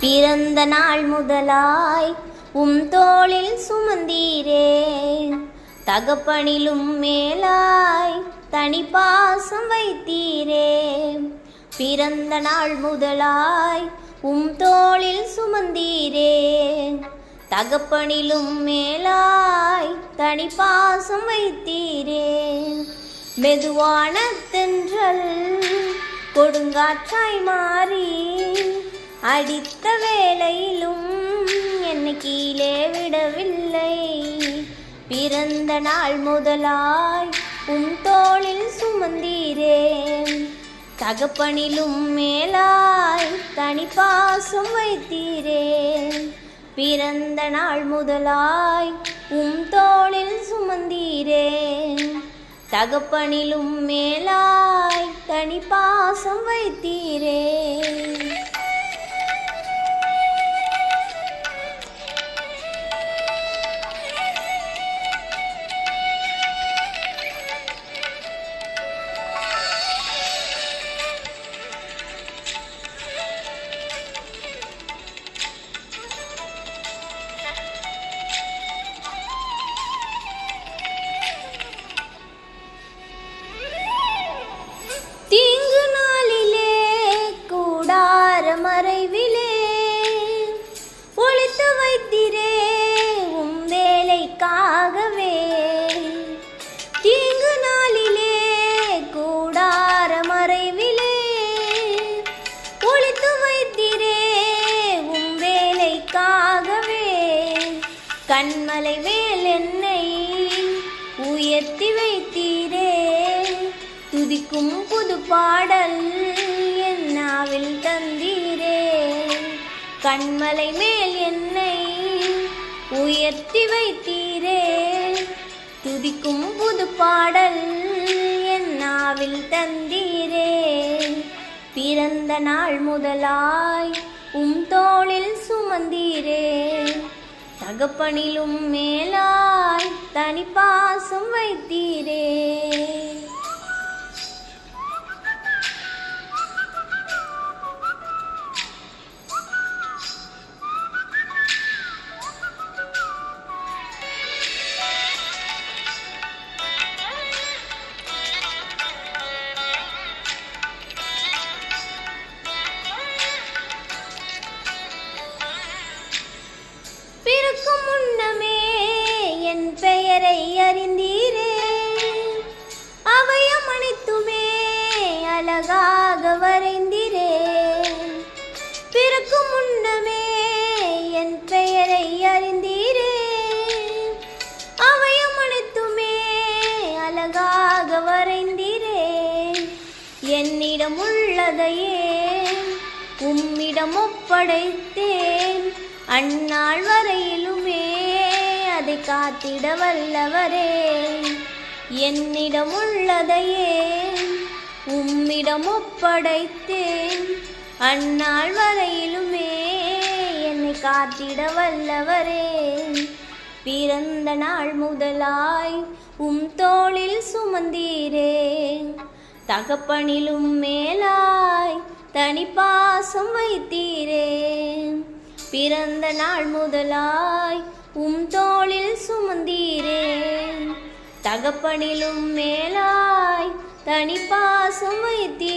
பிறந்த நாள் முதலாய் தோளில் சுமந்தீரே, தகப்பனிலும் மேலாய் தனிப்பாசம் வைத்தீரே. பிறந்த நாள் முதலாய் தோளில் சுமந்தீரே, தகப்பனிலும் மேலாய் தனிப்பாசம் வைத்தீரே. மெதுவான தென்றல் கொடுங்காற்றாய் மாறி அடித்த வேளையிலும் என்னை கீழே விடவில்லை. பிறந்த நாள் முதலாய் தோளில் சுமந்தீரே, தகப்பனிலும் மேலாய் தனிப்பாசம் வைத்தீரே. பிறந்த நாள் முதலாய் தோளில் சுமந்தீரே, தகப்பனிலும் மேலாய் தனிப்பாசம் வைத்தீரே. தீங்கு நாளிலே கூடார மறைவிலே ஒளித்து வைத்திரே வேலைக்காகவே. தீங்கு நாளிலே கூடார மறைவிலே ஒளித்து வைத்திரே வேலைக்காகவே. கண்மலை மேல் என்னை உயர்த்தி வைத்தீரே, துதிக்கும் புது பாடல் என் நாவில் தந்தீரே. கண்மலை மேல் என்னை உயர்த்தி வைத்தீரே, துதிக்கும் புது பாடல் என் நாவில் தந்தீரே. பிறந்த நாள் முதலாய் தோளில் சுமந்தீரே, தகப்பனிலும் மேலாய் தனிப்பாசம் வைத்தீரே. பிறக்கும் முன்னமே என் பெயரை அறிந்தீரே, அவையம் அனைத்துமே அழகாக வரைந்தீரே. பிறக்கும் முன்னமே என் பெயரை அறிந்தீரே, அவையம் அனைத்துமே அழகாக வரைந்தீரே. என்னிடம் உள்ளதையே உம்மிடம் ஒப்படைத்தேன், அந்நாள் வரையிலுமே அதை காத்திட வல்லவரே. என்னிடம் உள்ளதையே உம்மிடம் ஒப்படைத்தேன், அந்நாள் வரையிலுமே என்னை காத்திட வல்லவரே. பிறந்த நாள் முதலாய் தோளில் சுமந்தீரே, தகப்பனிலும் மேலாய் தனிப்பாசம் வைத்தீரே. பிறந்த நாள் முதலாய் தோளில் சுமந்தீரே, தகப்பனிலும் மேலாய் தனிப்பாசம் வைத்தீரே.